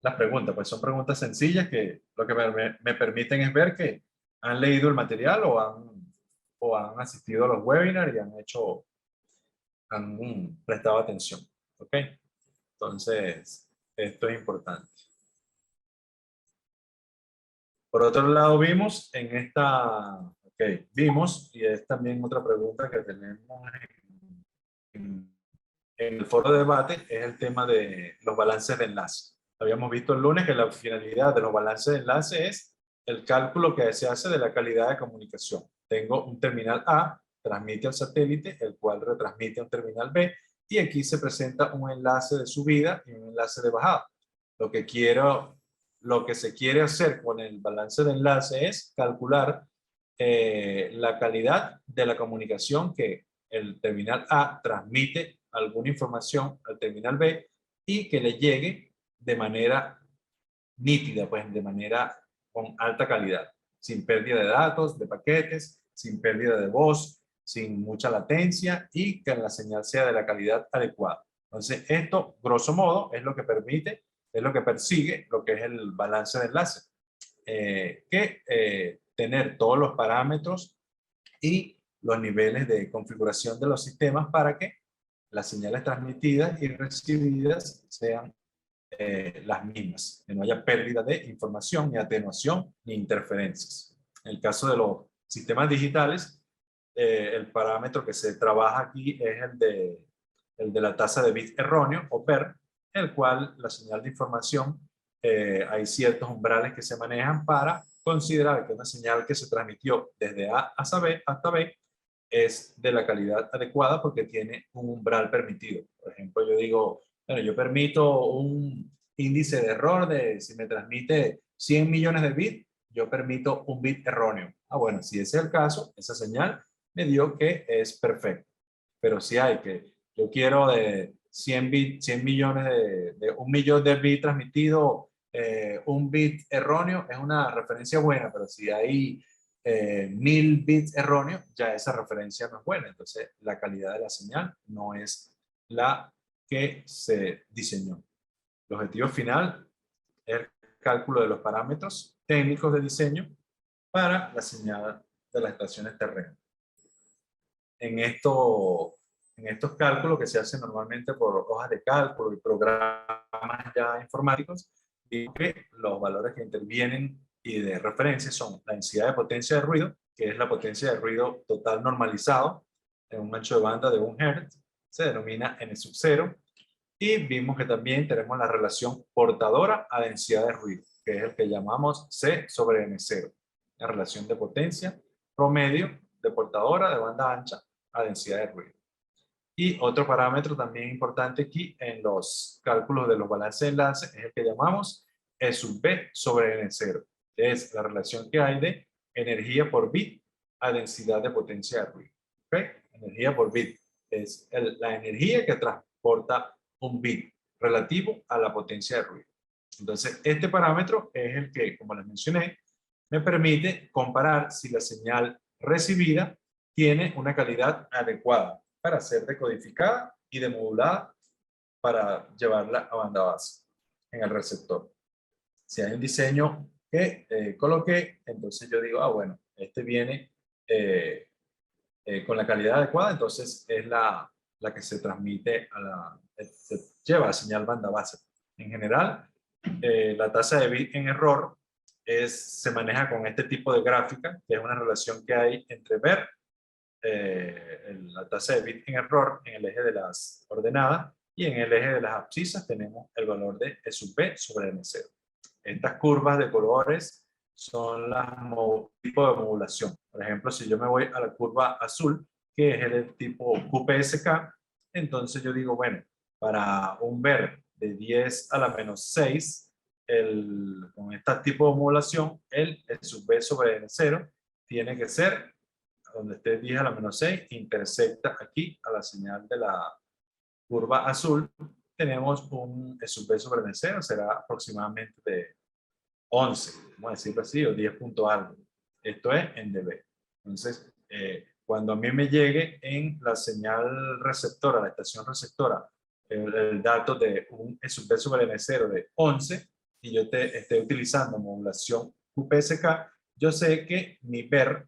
las preguntas. Pues son preguntas sencillas que lo que me permiten es ver que han leído el material o han asistido a los webinars y han prestado atención. ¿Ok? Entonces, esto es importante. Por otro lado, vimos vimos, y es también otra pregunta que tenemos en el foro de debate, es el tema de los balances de enlace. Habíamos visto el lunes que la finalidad de los balances de enlace es el cálculo que se hace de la calidad de comunicación. Tengo un terminal A, transmite al satélite, el cual retransmite a un terminal B, y aquí se presenta un enlace de subida y un enlace de bajada. Lo que se quiere hacer con el balance de enlace es calcular la calidad de la comunicación que el terminal A transmite alguna información al terminal B y que le llegue de manera nítida, pues de manera con alta calidad, sin pérdida de datos, de paquetes, sin pérdida de voz, sin mucha latencia y que la señal sea de la calidad adecuada. Entonces, esto, grosso modo, es lo que permite, es lo que persigue lo que es el balance de enlace. Tener todos los parámetros y los niveles de configuración de los sistemas para que las señales transmitidas y recibidas sean las mismas, que no haya pérdida de información, ni atenuación, ni interferencias. En el caso de los sistemas digitales, el parámetro que se trabaja aquí es el de la tasa de bit erróneo, o PER, el cual la señal de información, hay ciertos umbrales que se manejan para considerar que una señal que se transmitió desde A hasta B es de la calidad adecuada porque tiene un umbral permitido. Por ejemplo, yo digo, bueno, yo permito un índice de error de si me transmite 100 millones de bits, yo permito un bit erróneo. Ah, bueno, si ese es el caso, esa señal me dio que es perfecta. Pero si hay que, yo quiero de 100 bits, 100 millones de 1 millón de bits transmitido, un bit erróneo, es una referencia buena, pero si hay 1000 bits erróneos, ya esa referencia no es buena. Entonces, la calidad de la señal no es la que se diseñó. El objetivo final es el cálculo de los parámetros técnicos de diseño para la señal de las estaciones terrenas. En estos cálculos que se hacen normalmente por hojas de cálculo y programas ya informáticos, digo que los valores que intervienen y de referencia son la densidad de potencia de ruido, que es la potencia de ruido total normalizado en un ancho de banda de 1 Hz, se denomina N sub 0, y vimos que también tenemos la relación portadora a densidad de ruido, que es el que llamamos C sobre N0, la relación de potencia promedio de portadora de banda ancha a densidad de ruido. Y otro parámetro también importante aquí en los cálculos de los balances de enlace es el que llamamos E sub B sobre N0, que es la relación que hay de energía por bit a densidad de potencia de ruido. ¿Okay? Energía por bit es la energía que transporta un bit relativo a la potencia de ruido. Entonces, este parámetro es el que, como les mencioné, me permite comparar si la señal recibida tiene una calidad adecuada para ser decodificada y demodulada para llevarla a banda base en el receptor. Si hay un diseño que coloqué, entonces yo digo, ah, bueno, este viene con la calidad adecuada, entonces es la que se transmite se lleva a señal banda base. En general, la tasa de bit en error se maneja con este tipo de gráfica, que es una relación que hay entre ver la tasa de bit en error en el eje de las ordenadas y en el eje de las abscisas tenemos el valor de E sub B sobre N0. Estas curvas de colores son los tipos de modulación. Por ejemplo, si yo me voy a la curva azul, que es el tipo QPSK, entonces yo digo, bueno, para un ver de 10 a la menos 6, con este tipo de modulación, el E sub B sobre N0 tiene que ser donde esté 10 a la menos 6, intersecta aquí a la señal de la curva azul, tenemos un sub B sobre N0, será aproximadamente de 11, vamos a decirlo así, o 10 punto algo. Esto es en dB. Entonces, cuando a mí me llegue en la señal receptora, la estación receptora, el dato de un sub B sobre N0 de 11, y yo esté utilizando modulación QPSK, yo sé que mi BER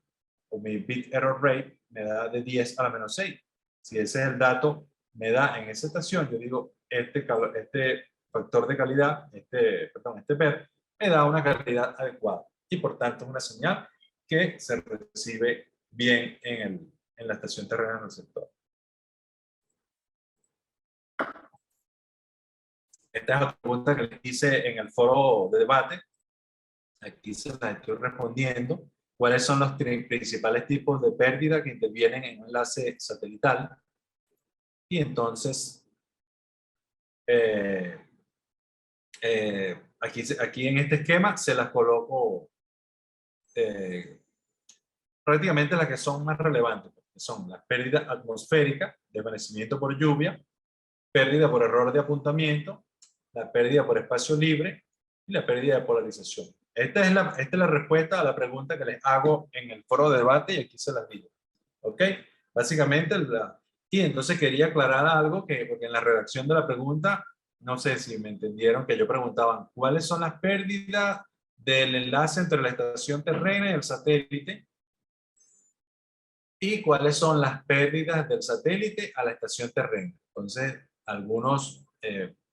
o mi bit error rate me da de 10 a la menos 6. Si ese es el dato me da en esa estación, yo digo, este factor de calidad, este BER, me da una calidad adecuada. Y por tanto es una señal que se recibe bien en la estación terrena del receptor. Esta es otra pregunta que les hice en el foro de debate. Aquí se las estoy respondiendo. ¿Cuáles son los principales tipos de pérdida que intervienen en un enlace satelital? Y entonces, aquí en este esquema se las coloco prácticamente las que son más relevantes. que son la pérdida atmosférica, desvanecimiento por lluvia, pérdida por error de apuntamiento, la pérdida por espacio libre y la pérdida de polarización. Esta es la respuesta a la pregunta que les hago en el foro de debate y aquí se las digo. ¿Ok? Básicamente, y entonces quería aclarar algo que, porque en la redacción de la pregunta, no sé si me entendieron, que yo preguntaba, ¿cuáles son las pérdidas del enlace entre la estación terrena y el satélite? ¿Y cuáles son las pérdidas del satélite a la estación terrena? Entonces, algunos,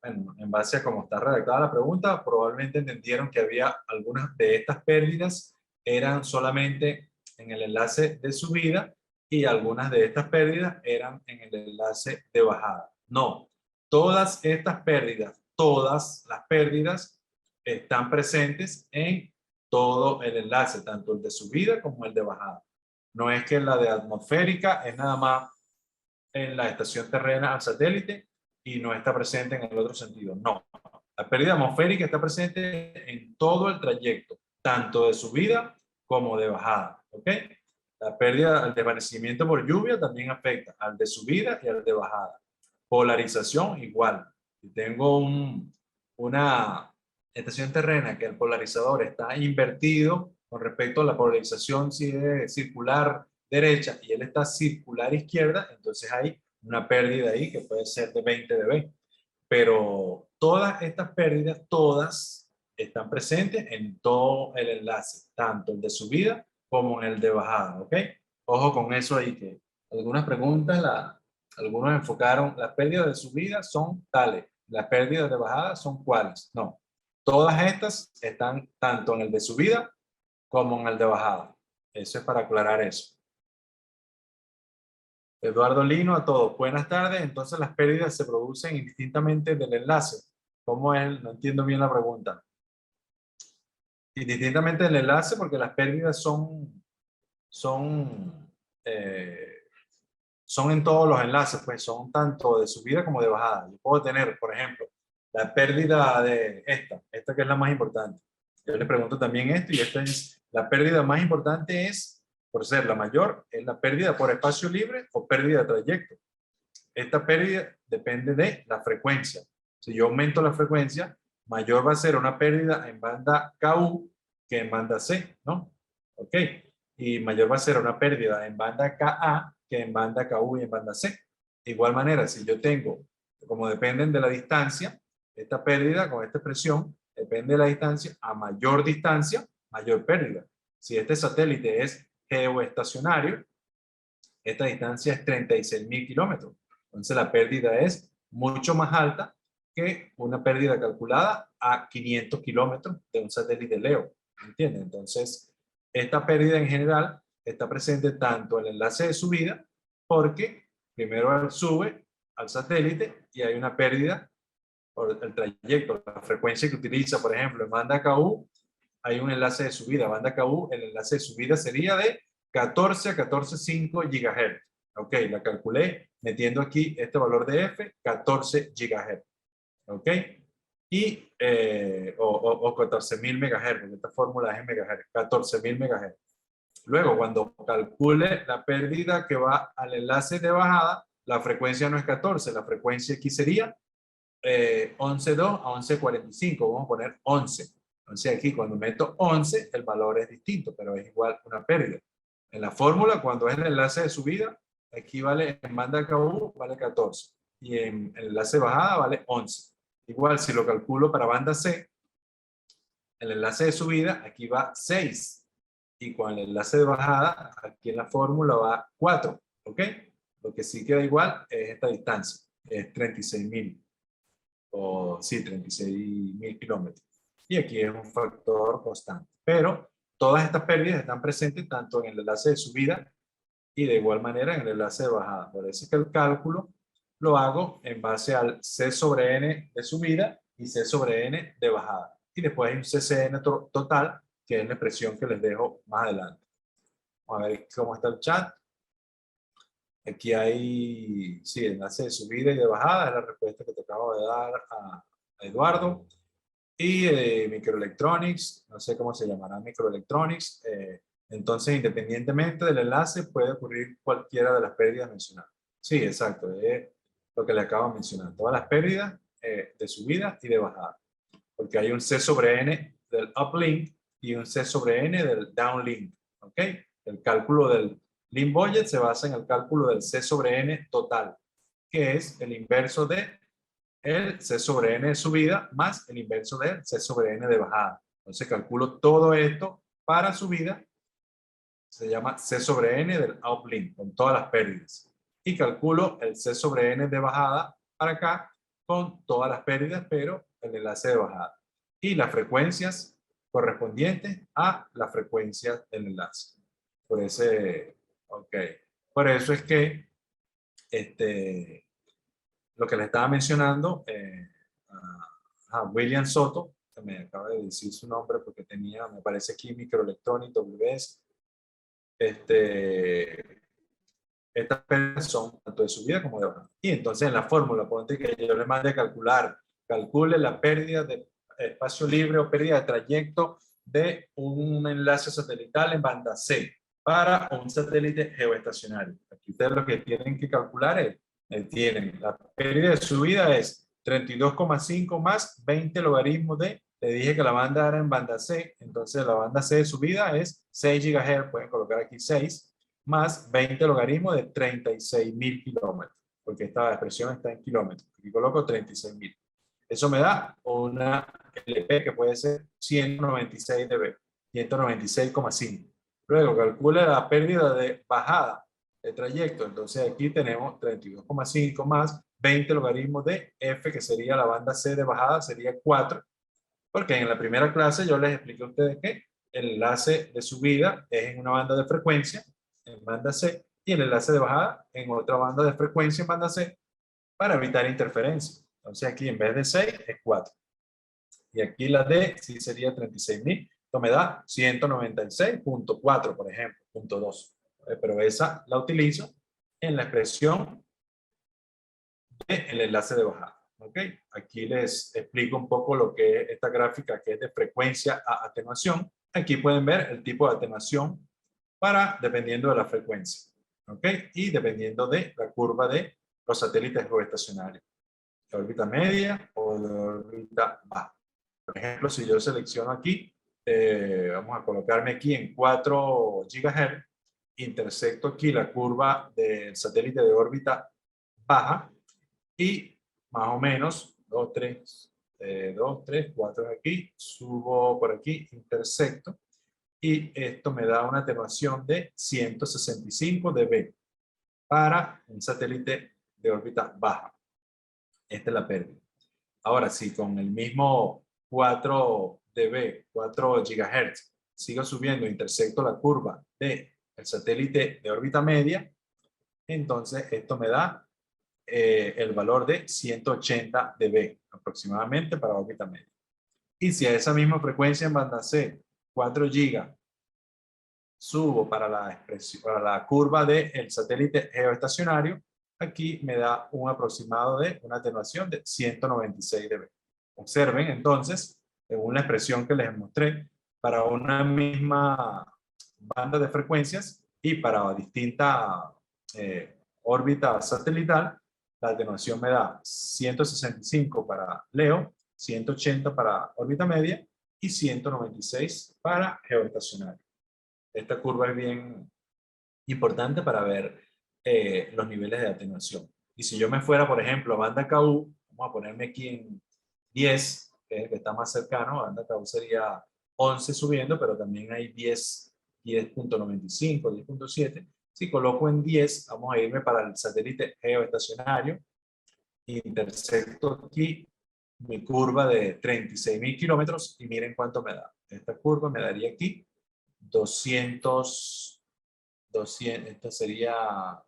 bueno, en base a cómo está redactada la pregunta, probablemente entendieron que había algunas de estas pérdidas eran solamente en el enlace de subida y algunas de estas pérdidas eran en el enlace de bajada. No, todas estas pérdidas, todas las pérdidas están presentes en todo el enlace, tanto el de subida como el de bajada. No es que la de atmosférica es nada más en la estación terrena al satélite y no está presente en el otro sentido. No, la pérdida atmosférica está presente en todo el trayecto, tanto de subida como de bajada. ¿Ok? La pérdida, el desvanecimiento por lluvia también afecta al de subida y al de bajada. Polarización igual. Si tengo una estación terrena que el polarizador está invertido con respecto a la polarización si es circular derecha y él está circular izquierda, entonces hay una pérdida ahí que puede ser de 20 dB. Pero todas estas pérdidas, todas están presentes en todo el enlace, tanto el de subida como en el de bajada, ¿ok? Ojo con eso ahí, que algunas preguntas, algunos enfocaron, las pérdidas de subida son tales, las pérdidas de bajada son cuáles. No, todas estas están tanto en el de subida como en el de bajada. Eso es para aclarar eso. Eduardo Lino, a todos. Buenas tardes. Entonces las pérdidas se producen indistintamente del enlace. ¿Cómo es? No entiendo bien la pregunta. Indistintamente del enlace porque las pérdidas son, eh, son en todos los enlaces, pues son tanto de subida como de bajada. Yo puedo tener, por ejemplo, la pérdida de esta que es la más importante. Yo les pregunto también esto y esta es, la pérdida más importante es, por ser la mayor, es la pérdida por espacio libre o pérdida de trayecto. Esta pérdida depende de la frecuencia. Si yo aumento la frecuencia, mayor va a ser una pérdida en banda KU que en banda C, ¿no? ¿Ok? Y mayor va a ser una pérdida en banda KA que en banda KU y en banda C. De igual manera, si yo tengo, como dependen de la distancia, esta pérdida con esta expresión depende de la distancia, a mayor distancia, mayor pérdida. Si este satélite es geoestacionario, esta distancia es 36.000 kilómetros. Entonces la pérdida es mucho más alta que una pérdida calculada a 500 kilómetros de un satélite LEO. ¿Entiendes? Entonces, esta pérdida en general está presente tanto en el enlace de subida, porque primero él sube al satélite y hay una pérdida por el trayecto, la frecuencia que utiliza, por ejemplo, en banda KU, hay un enlace de subida. Banda KU, el enlace de subida sería de 14 a 14.5 GHz. Ok, la calculé metiendo aquí este valor de F, 14 GHz. Ok, y, o 14.000 MHz, porque esta fórmula es en MHz, 14.000 MHz. Luego, cuando calcule la pérdida que va al enlace de bajada, la frecuencia no es 14, la frecuencia aquí sería 11.2 a 11.45, vamos a poner 11. Entonces aquí cuando meto 11, el valor es distinto, pero es igual una pérdida. En la fórmula, cuando es el enlace de subida, aquí vale en banda KU, vale 14. Y en el enlace de bajada vale 11. Igual, si lo calculo para banda C, el enlace de subida, aquí va 6. Y con el enlace de bajada, aquí en la fórmula va 4. ¿Ok? Lo que sí queda igual es esta distancia, es 36.000. O sí, 36.000 kilómetros. Y aquí es un factor constante. Pero todas estas pérdidas están presentes tanto en el enlace de subida y de igual manera en el enlace de bajada. Por eso es que el cálculo lo hago en base al C sobre N de subida y C sobre N de bajada. Y después hay un CCN total, que es la expresión que les dejo más adelante. Vamos a ver cómo está el chat. Aquí hay, sí, enlace de subida y de bajada, es la respuesta que te acabo de dar a Eduardo. Y microelectronics, no sé cómo se llamará microelectronics, Entonces, independientemente del enlace, puede ocurrir cualquiera de las pérdidas mencionadas. Sí, exacto, es lo que le acabo de mencionar. Todas las pérdidas de subida y de bajada. Porque hay un C sobre N del uplink y un C sobre N del downlink. ¿Ok? El cálculo del link budget se basa en el cálculo del C sobre N total, que es el inverso de el C sobre N de subida más el inverso del C sobre N de bajada. Entonces calculo todo esto para subida, se llama C sobre N del uplink, con todas las pérdidas. Y calculo el C sobre N de bajada para acá, con todas las pérdidas, pero el enlace de bajada. Y las frecuencias correspondientes a la frecuencia del enlace. Por ese, ok. Por eso es que lo que le estaba mencionando a William Soto, que me acaba de decir su nombre porque tenía, me parece aquí Microelectronic WS, estas pérdidas son tanto de subida como de bajada. Y entonces en la fórmula, ponte que yo le mande a calcular, calcule la pérdida de espacio libre o pérdida de trayecto de un enlace satelital en banda C para un satélite geoestacionario. Aquí ustedes lo que tienen que calcular es, tienen la pérdida de subida es 32,5 más 20 logaritmos de, le dije que la banda era en banda C, entonces la banda C de subida es 6 GHz, pueden colocar aquí 6, más 20 logaritmos de 36.000 kilómetros, porque esta expresión está en kilómetros. Aquí coloco 36.000. Eso me da una LP que puede ser 196 dB, 196,5. Luego calcula la pérdida de bajada de trayecto. Entonces aquí tenemos 32,5 más 20 logaritmos de F, que sería la banda C de bajada, sería 4. Porque en la primera clase yo les expliqué a ustedes que el enlace de subida es en una banda de frecuencia, en banda C, y el enlace de bajada en otra banda de frecuencia en banda C, para evitar interferencia. Entonces aquí en vez de 6 es 4. Y aquí la D sí sería 36.000. Esto me da 196.4, por ejemplo, punto 2. Pero esa la utilizo en la expresión del enlace de bajada. ¿Ok? Aquí les explico un poco lo que es esta gráfica que es de frecuencia a atenuación. Aquí pueden ver el tipo de atenuación para dependiendo de la frecuencia. ¿Ok? Y dependiendo de la curva de los satélites geoestacionarios, de órbita media o de órbita baja. Por ejemplo, si yo selecciono aquí, vamos a colocarme aquí en 4 GHz, intersecto aquí la curva del satélite de órbita baja y más o menos 2, 3, 2, 3, 4 aquí, subo por aquí, intersecto, y esto me da una atenuación de 165 dB para un satélite de órbita baja. Esta es la pérdida. Ahora, si con el mismo 4 dB, 4 GHz, sigo subiendo, intersecto la curva del satélite de órbita media, entonces esto me da el valor de 180 dB aproximadamente para órbita media. Y si a esa misma frecuencia en banda C, 4 GB, subo para la curva del satélite geoestacionario, aquí me da un aproximado de una atenuación de 196 dB. Observen entonces, según la expresión que les mostré, para una misma banda de frecuencias y para distinta órbita satelital, la atenuación me da 165 para LEO, 180 para órbita media y 196 para geoestacionario. Esta curva es bien importante para ver los niveles de atenuación. Y si yo me fuera, por ejemplo, a banda KU, vamos a ponerme aquí en 10, que está más cercano, banda KU sería 11 subiendo, pero también hay 10, 10.95, 10.7. Si coloco en 10, vamos a irme para el satélite geoestacionario. Intersecto aquí mi curva de 36.000 kilómetros y miren cuánto me da. Esta curva me daría aquí 200, esto sería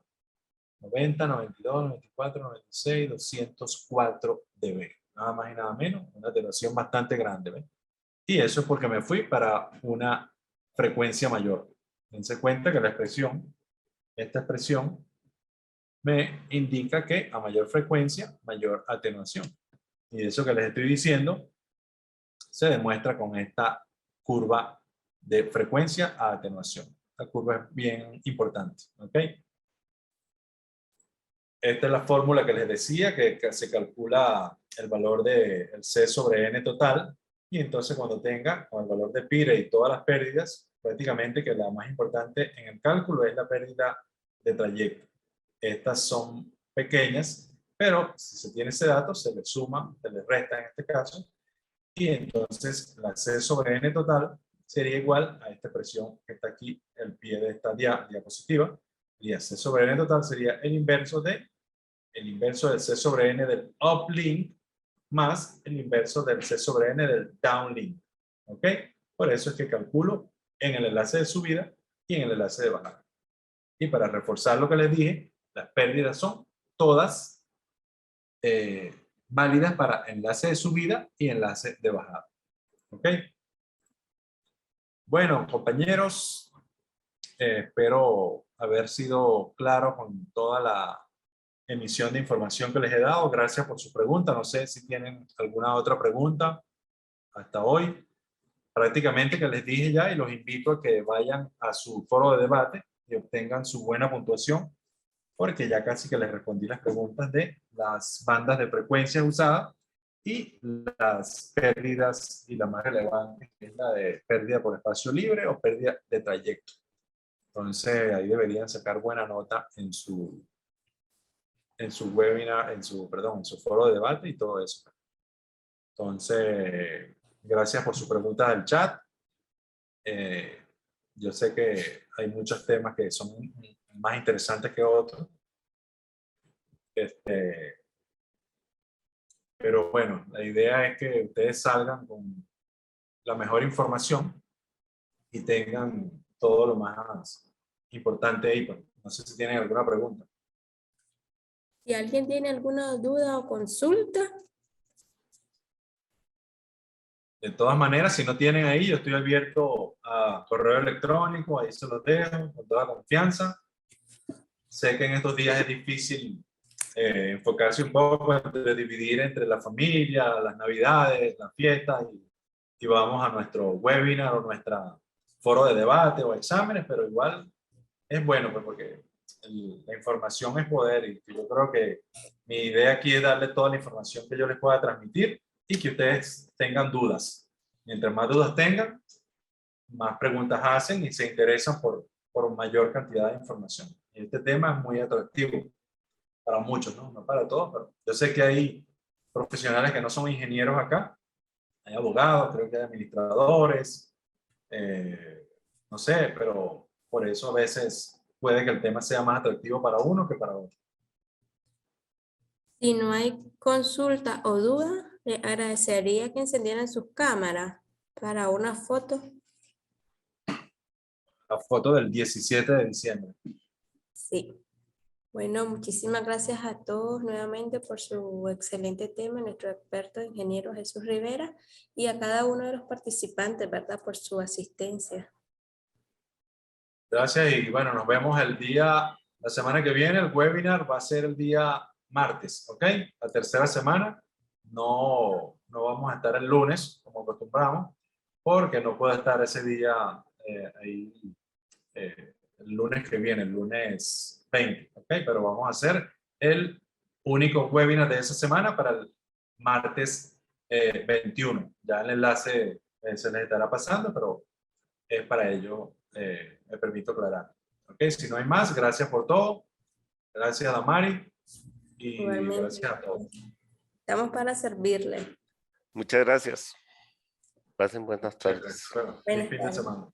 90, 92, 94, 96, 204 dB. Nada más y nada menos, una atenuación bastante grande. ¿Ven? Y eso es porque me fui para una frecuencia mayor. Dense cuenta que la expresión, esta expresión, me indica que a mayor frecuencia, mayor atenuación. Y eso que les estoy diciendo se demuestra con esta curva de frecuencia a atenuación. La curva es bien importante, ¿ok? Esta es la fórmula que les decía, que se calcula el valor de el C sobre N total, y entonces cuando tenga con el valor de Peirce y todas las pérdidas, prácticamente que la más importante en el cálculo es la pérdida de trayecto. Estas son pequeñas, pero si se tiene ese dato, se le suma, se le resta en este caso, y entonces la C sobre N total sería igual a esta expresión que está aquí, el pie de esta diapositiva, y C sobre N total sería el inverso del C sobre N del uplink más el inverso del C sobre N del downlink. ¿Ok? Por eso es que calculo en el enlace de subida y en el enlace de bajada. Y para reforzar lo que les dije, las pérdidas son todas válidas para enlace de subida y enlace de bajada. ¿Ok? Bueno, compañeros, espero haber sido claro con toda la emisión de información que les he dado. Gracias por su pregunta. No sé si tienen alguna otra pregunta hasta hoy. Prácticamente que les dije ya y los invito a que vayan a su foro de debate y obtengan su buena puntuación, porque ya casi que les respondí las preguntas de las bandas de frecuencia usadas y las pérdidas, y la más relevante que es la de pérdida por espacio libre o pérdida de trayecto. Entonces ahí deberían sacar buena nota en su webinar, en su foro de debate y todo eso. Entonces, gracias por sus preguntas del chat. Yo sé que hay muchos temas que son más interesantes que otros. Pero bueno, la idea es que ustedes salgan con la mejor información y tengan todo lo más importante ahí. No sé si tienen alguna pregunta. Si alguien tiene alguna duda o consulta. De todas maneras, si no tienen ahí, yo estoy abierto a correo electrónico, ahí se los dejo con toda confianza. Sé que en estos días es difícil enfocarse un poco entre dividir entre la familia, las navidades, las fiestas y vamos a nuestro webinar o nuestro foro de debate o exámenes, pero igual es bueno pues, porque la información es poder y yo creo que mi idea aquí es darle toda la información que yo les pueda transmitir y que ustedes tengan dudas. Mientras más dudas tengan, más preguntas hacen y se interesan por mayor cantidad de información. Y este tema es muy atractivo para muchos, ¿no? No para todos, pero yo sé que hay profesionales que no son ingenieros acá, hay abogados, creo que hay administradores, no sé, pero por eso a veces puede que el tema sea más atractivo para uno que para otro. Si no hay consulta o duda, le agradecería que encendieran sus cámaras para una foto. La foto del 17 de diciembre. Sí. Bueno, muchísimas gracias a todos nuevamente por su excelente tema, nuestro experto ingeniero Jesús Rivera, y a cada uno de los participantes, ¿verdad?, por su asistencia. Gracias y bueno, nos vemos la semana que viene. El webinar va a ser el día martes, ¿ok? La tercera semana. No vamos a estar el lunes, como acostumbramos, porque no puedo estar ese día ahí el lunes que viene, el lunes 20, ¿ok? Pero vamos a hacer el único webinar de esa semana para el martes 21. Ya el enlace se les estará pasando, pero es para ello, me permito aclarar. ¿Ok? Si no hay más, gracias por todo. Gracias a Damari y Igualmente. gracias a todos. Estamos para servirle. Muchas gracias. Pasen buenas tardes. Bueno, feliz fin de semana.